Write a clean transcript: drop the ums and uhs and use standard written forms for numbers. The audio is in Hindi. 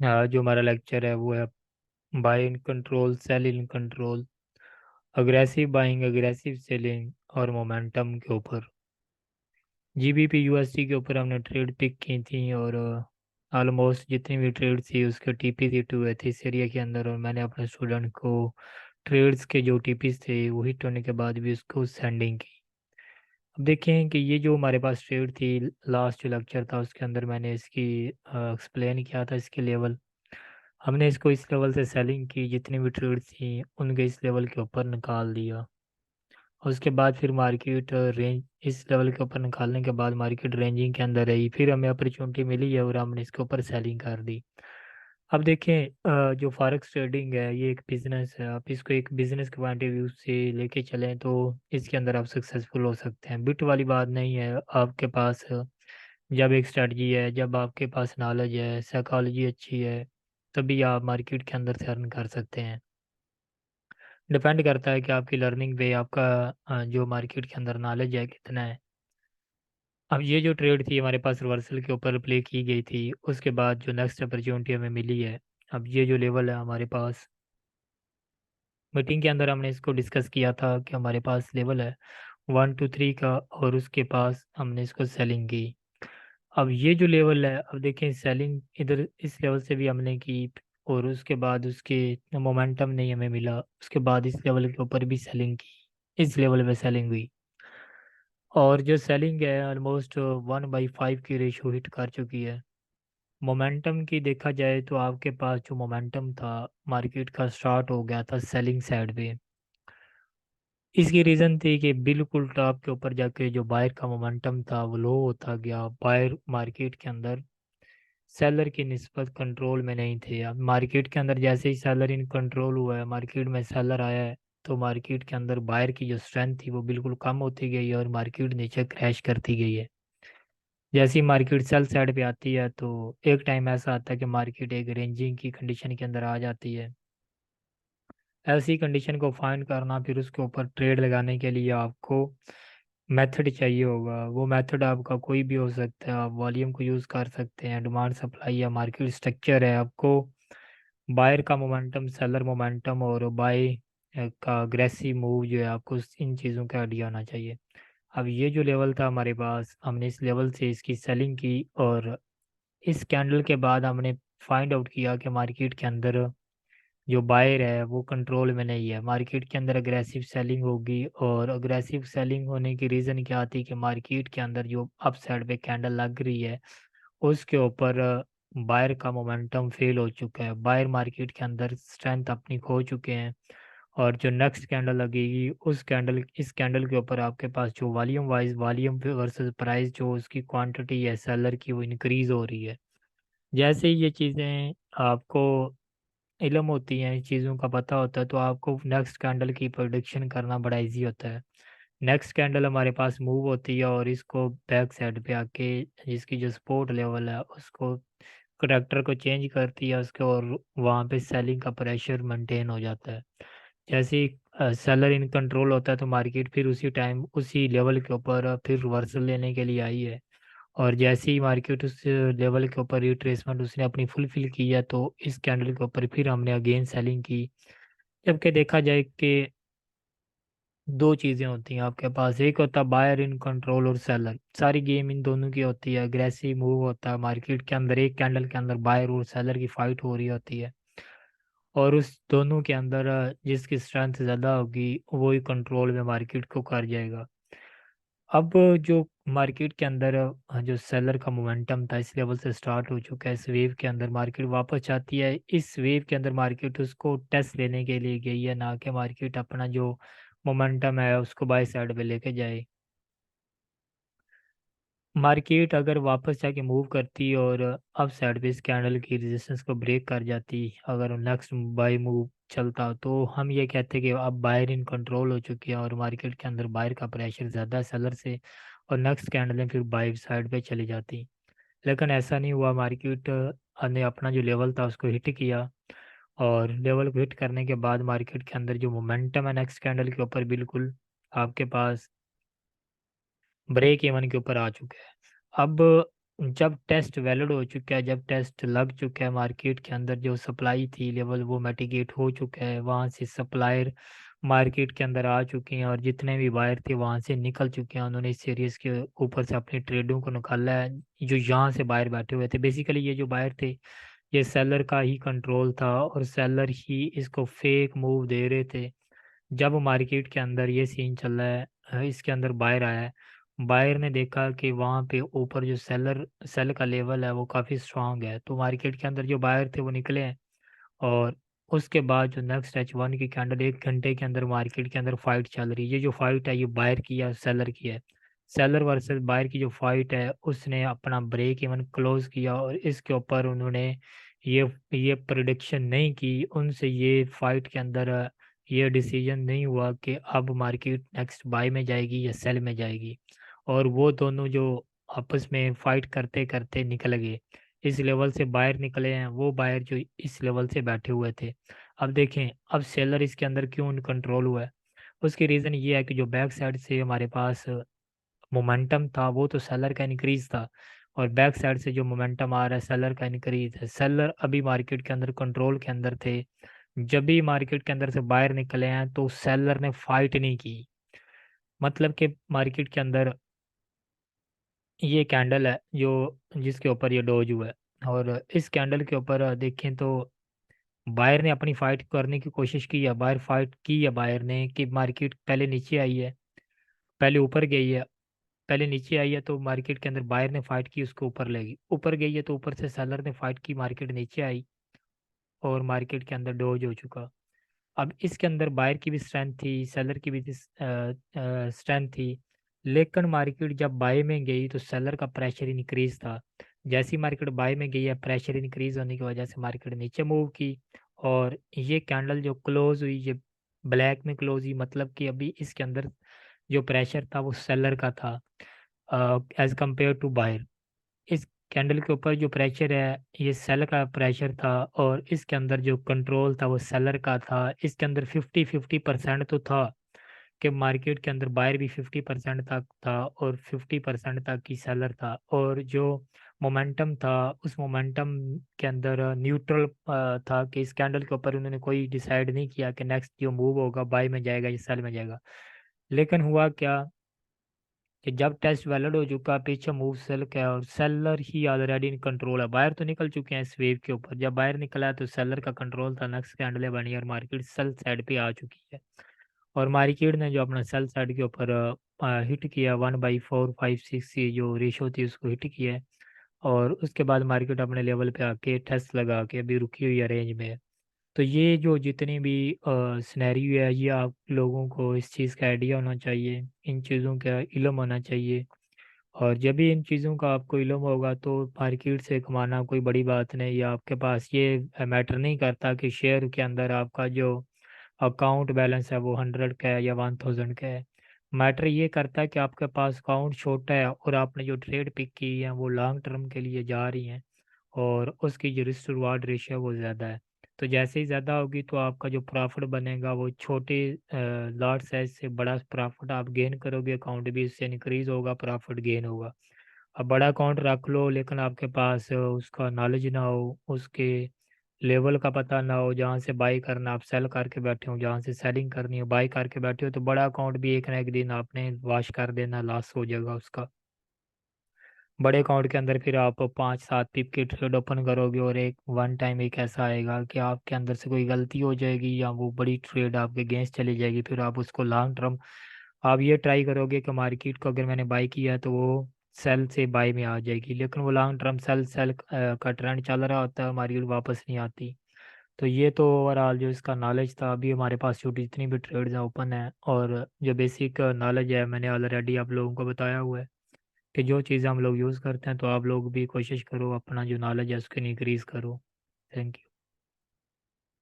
जो हमारा लेक्चर है वो है buy in control, sell in control, aggressive buying, aggressive selling और मोमेंटम के ऊपर। जीबीपी यूएसडी के ऊपर हमने ट्रेड पिक की थी और ऑलमोस्ट जितनी भी ट्रेड थी उसके टीपी हिट हुए थे इस एरिया के अंदर, और मैंने अपने स्टूडेंट को ट्रेड्स के जो टीपीस थे वो हिट होने के बाद भी उसको सेंडिंग की। अब देखें कि ये जो हमारे पास ट्रेड थी, लास्ट जो लेक्चर था उसके अंदर मैंने इसकी एक्सप्लेन किया था इसके लेवल। हमने इसको इस लेवल से सेलिंग की, जितनी भी ट्रेड थी उनके इस लेवल के ऊपर निकाल दिया। और उसके बाद फिर मार्केट रेंज इस लेवल के ऊपर निकालने के बाद मार्केट रेंजिंग के अंदर रही, फिर हमें अपॉर्चुनिटी मिली है और हमने इसके ऊपर सेलिंग कर दी। अब देखें, जो फॉरेक्स ट्रेडिंग है ये एक बिजनेस है। आप इसको एक बिजनेस के पॉइंट ऑफ व्यू से लेके चलें तो इसके अंदर आप सक्सेसफुल हो सकते हैं। बिट वाली बात नहीं है। आपके पास जब एक स्ट्रेटजी है, जब आपके पास नॉलेज है, साइकोलॉजी अच्छी है, तभी आप मार्केट के अंदर से अर्न कर सकते हैं। डिपेंड करता है कि आपकी लर्निंग पे, आपका जो मार्केट के अंदर नॉलेज है कितना है। अब ये जो ट्रेड थी हमारे पास रिवर्सल के ऊपर प्ले की गई थी, उसके बाद जो नेक्स्ट अपॉर्चुनिटी हमें मिली है, अब ये जो लेवल है हमारे पास, मीटिंग के अंदर हमने इसको डिस्कस किया था कि हमारे पास लेवल है 1 2 3 का, और उसके पास हमने इसको सेलिंग की। अब ये जो लेवल है, अब देखें सेलिंग इधर इस लेवल से भी हमने की, और उसके बाद उसके मोमेंटम नहीं हमें मिला, उसके बाद इस लेवल के ऊपर भी सेलिंग की, इस लेवल पे सेलिंग हुई। और जो सेलिंग है ऑलमोस्ट 1/5 की रेशो हिट कर चुकी है। मोमेंटम की देखा जाए तो आपके पास जो मोमेंटम था मार्केट का, स्टार्ट हो गया था सेलिंग साइड पे। इसकी रीज़न थी कि बिल्कुल टॉप के ऊपर जाके जो बायर का मोमेंटम था वो लो होता गया। बायर मार्केट के अंदर सेलर की निस्बत कंट्रोल में नहीं थे। अब मार्केट के अंदर जैसे ही सेलर इन कंट्रोल हुआ है, मार्केट में सेलर आया है, तो मार्केट के अंदर बायर की जो स्ट्रेंथ थी वो बिल्कुल कम होती गई है और मार्केट नीचे क्रैश करती गई है। जैसे ही मार्केट सेल साइड पे आती है तो एक टाइम ऐसा आता है कि मार्केट एक रेंजिंग की कंडीशन के अंदर आ जाती है। ऐसी कंडीशन को फाइंड करना, फिर उसके ऊपर ट्रेड लगाने के लिए आपको मेथड चाहिए होगा। वो मेथड आपका कोई भी हो सकता है। आप वॉल्यूम को यूज़ कर सकते हैं, डिमांड सप्लाई या मार्केट स्ट्रक्चर है। आपको बायर का मोमेंटम, सेलर मोमेंटम और बाय का अग्रेसिव मूव जो है, आपको इन चीज़ों का आइडिया होना चाहिए। अब ये जो लेवल था हमारे पास, हमने इस लेवल से इसकी सेलिंग की, और इस कैंडल के बाद हमने फाइंड आउट किया कि मार्केट के अंदर जो बायर है वो कंट्रोल में नहीं है। मार्केट के अंदर अग्रेसिव सेलिंग होगी, और अग्रेसिव सेलिंग होने की रीज़न क्या आती है कि मार्केट के अंदर जो अप साइड पे कैंडल लग रही है उसके ऊपर बायर का मोमेंटम फेल हो चुका है। बायर मार्केट के अंदर स्ट्रेंथ अपनी खो चुके हैं, और जो नेक्स्ट कैंडल लगेगी उस कैंडल इस कैंडल के ऊपर आपके पास जो volume wise, volume versus price, जो उसकी क्वांटिटी है सेलर की वो इंक्रीज हो रही है। जैसे ही ये चीज़ें आपको इल्म होती हैं, इस चीज़ों का पता होता है, तो आपको नेक्स्ट कैंडल की प्रोडिक्शन करना बड़ा इजी होता है। नेक्स्ट कैंडल हमारे पास मूव होती है और इसको बैक साइड पे आके जिसकी जो सपोर्ट लेवल है उसको करेक्टर को चेंज करती है उसके, और वहाँ पे सेलिंग का प्रेशर मेंटेन हो जाता है। जैसे ही सेलर इन कंट्रोल होता है तो मार्केट फिर उसी टाइम उसी लेवल के ऊपर फिर रिवर्सल लेने के लिए आई है। और जैसे ही मार्केट उस लेवल के ऊपर रिट्रेसमेंट उसने अपनी फुलफिल की है, तो इस कैंडल के ऊपर फिर हमने अगेन सेलिंग की। जबकि देखा जाए कि दो चीज़ें होती हैं आपके पास, एक होता है बायर इन कंट्रोल और सेलर। सारी गेम इन दोनों की होती है। अग्रेसिव मूव होता है मार्केट के अंदर, एक कैंडल के अंदर बायर और सेलर की फाइट हो रही होती है, और उस दोनों के अंदर जिसकी स्ट्रेंथ ज़्यादा होगी वो ही कंट्रोल में मार्केट को कर जाएगा। अब जो मार्केट के अंदर जो सेलर का मोमेंटम था इस लेवल से स्टार्ट हो चुका है, इस वेव के अंदर मार्केट वापस चाहती है। इस वेव के अंदर मार्केट उसको टेस्ट लेने के लिए गई है, ना कि मार्केट अपना जो मोमेंटम है उसको बाय साइड पे लेके जाए। मार्केट अगर वापस जाके मूव करती और अप साइड पे इस कैंडल की रेजिस्टेंस को ब्रेक कर जाती, अगर नेक्स्ट बाय मूव चलता, तो हम ये कहते कि अब बायर इन कंट्रोल हो चुकी है और मार्केट के अंदर बायर का प्रेशर ज़्यादा है सेलर से, और नेक्स्ट कैंडलें फिर बाय साइड पे चली जाती। लेकिन ऐसा नहीं हुआ। मार्केट ने अपना जो लेवल था उसको हिट किया, और लेवल को हिट करने के बाद मार्केट के अंदर जो मोमेंटम है नेक्स्ट कैंडल के ऊपर बिल्कुल आपके पास ब्रेक इवन के ऊपर आ चुका है। अब जब टेस्ट वैलिड हो चुका है, जब टेस्ट लग चुका है, मार्केट के अंदर जो सप्लाई थी लेवल वो मिटिगेट हो चुका है, वहाँ से सप्लायर मार्केट के अंदर आ चुके हैं और जितने भी बायर थे वहाँ से निकल चुके हैं, उन्होंने इस सीरीज के ऊपर से अपनी ट्रेडों को निकाला है। जो यहाँ से बायर बैठे हुए थे, बेसिकली ये जो बायर थे ये सेलर का ही कंट्रोल था और सेलर ही इसको फेक मूव दे रहे थे। जब मार्केट के अंदर ये सीन चल रहा है, इसके अंदर बायर आया है, बायर ने देखा कि वहाँ पे ऊपर जो सेल का लेवल है वो काफ़ी स्ट्रांग है, तो मार्केट के अंदर जो बायर थे वो निकले हैं। और उसके बाद जो नेक्स्ट H1 की कैंडल 1 घंटे के अंदर मार्केट के अंदर फाइट चल रही है, ये जो फाइट है ये बायर की है सेलर की है। सेलर वर्सेस बायर की जो फाइट है उसने अपना ब्रेक इवन क्लोज किया और इसके ऊपर उन्होंने ये ये प्रिडिक्शन नहीं की, उनसे ये फाइट के अंदर ये डिसीजन नहीं हुआ कि अब मार्केट नेक्स्ट बाय में जाएगी या सेल में जाएगी। और वो दोनों जो आपस में फाइट करते करते निकल गए, इस लेवल से बाहर निकले हैं वो बायर जो इस लेवल से बैठे हुए थे। अब देखें अब सेलर इसके अंदर क्यों कंट्रोल हुआ है, उसकी रीज़न ये है कि जो बैक साइड से हमारे पास मोमेंटम था वो तो सेलर का इंक्रीज था, और बैक साइड से जो मोमेंटम आ रहा है सेलर का इंक्रीज है। सेलर अभी मार्केट के अंदर कंट्रोल के अंदर थे, जब भी मार्केट के अंदर से बाहर निकले हैं तो सेलर ने फाइट नहीं की। मतलब कि मार्केट के अंदर ये कैंडल है जो जिसके ऊपर ये डोज हुआ है, और इस कैंडल के ऊपर देखें तो बायर ने अपनी फाइट करने की कोशिश की है, बायर फाइट की है बायर ने कि मार्केट पहले नीचे आई है, पहले ऊपर गई है, पहले नीचे आई है तो मार्केट के अंदर बायर ने फाइट की उसको ऊपर ले गई, ऊपर गई है तो ऊपर से सेलर ने फाइट की, मार्केट नीचे आई और मार्केट के अंदर डोज हो चुका। अब इसके अंदर बायर की भी स्ट्रेंथ थी, सेलर की भी स्ट्रेंथ थी, लेकिन मार्केट जब बाय में गई तो सेलर का प्रेशर इंक्रीज था। जैसी मार्केट बाय में गई है प्रेशर इंक्रीज होने की वजह से मार्केट नीचे मूव की, और ये कैंडल जो क्लोज हुई ये ब्लैक में क्लोज हुई, मतलब कि अभी इसके अंदर जो प्रेशर था वो सेलर का था एज कंपेयर टू बायर। इस कैंडल के ऊपर जो प्रेशर है ये सेल का प्रेशर था, और इसके अंदर जो कंट्रोल था वो सेलर का था। इसके अंदर 50-50% तो था कि मार्केट के अंदर बायर भी 50% तक था और 50% तक की सेलर था, और जो मोमेंटम था उस मोमेंटम के अंदर न्यूट्रल था कि इस कैंडल के ऊपर उन्होंने कोई डिसाइड नहीं किया कि नेक्स्ट जो मूव होगा बाय में जाएगा या सेल में जाएगा। लेकिन हुआ क्या कि जब टेस्ट वैलिड हो चुका पीछे मूव सेल का और seller he already in control है, बाहर तो निकल चुके हैं इस वेव के ऊपर, जब बाहर निकला है तो सेलर का कंट्रोल था, नेक्स्ट कैंडलें बनी और मार्केट सेल साइड पे आ चुकी है। और मार्केट ने जो अपना सेल साइड के ऊपर हिट किया 1/456 की जो रेशो थी उसको हिट किया है, और उसके बाद मार्केट अपने लेवल पे आके टेस्ट लगा के अभी रुकी हुई है रेंज में। तो ये जो जितनी भी सिनेरियो है ये आप लोगों को इस चीज़ का आइडिया होना चाहिए, इन चीज़ों का इल्म होना चाहिए, और जब भी इन चीज़ों का आपको इल्म होगा तो मार्केट से कमाना कोई बड़ी बात नहीं, या आपके पास ये मैटर नहीं करता कि शेयर के अंदर आपका जो अकाउंट बैलेंस है वो 100 का है या 1000 का है। मैटर ये करता है कि आपके पास अकाउंट छोटा है और आपने जो ट्रेड पिक की है वो लॉन्ग टर्म के लिए जा रही हैं, और उसकी जो रिस्क रिवार्ड रेशियो है वो ज़्यादा है। तो जैसे ही ज़्यादा होगी तो आपका जो प्रॉफिट बनेगा वो छोटे लॉट साइज से बड़ा प्रॉफिट आप गेन करोगे, अकाउंट भी इससे इंक्रीज होगा, प्रॉफिट गेन होगा। अब बड़ा अकाउंट रख लो लेकिन आपके पास उसका नॉलेज ना हो, उसके लेवल का पता ना हो, जहाँ से बाई करना आप सेल करके बैठे हो, जहाँ से सेलिंग करनी हो बाई करके बैठे हो, तो बड़ा अकाउंट भी एक ना एक दिन आपने वॉश कर देना, लॉस हो जाएगा उसका। बड़े अकाउंट के अंदर फिर आप 5-7 पिप की ट्रेड ओपन करोगे और एक वन टाइम एक ऐसा आएगा कि आपके अंदर से कोई गलती हो जाएगी या वो बड़ी ट्रेड आपके अगेंस्ट चली जाएगी, फिर आप उसको लॉन्ग टर्म आप ये ट्राई करोगे कि मार्केट को अगर मैंने बाई किया है तो वो सेल से बाई में आ जाएगी, लेकिन वो लॉन्ग टर्म सेल सेल का ट्रेंड चल रहा होता है, मार्केट वापस नहीं आती। तो ये तो ओवरऑल जो इसका नॉलेज था, अभी हमारे पास छोटी जितनी भी ट्रेड्स हैं ओपन है, और जो बेसिक नॉलेज है मैंने ऑलरेडी आप लोगों को बताया हुआ है कि जो चीज़ें हम लोग यूज़ करते हैं, तो आप लोग भी कोशिश करो अपना जो नॉलेज है उसको इंक्रीज़ करो। Thank you.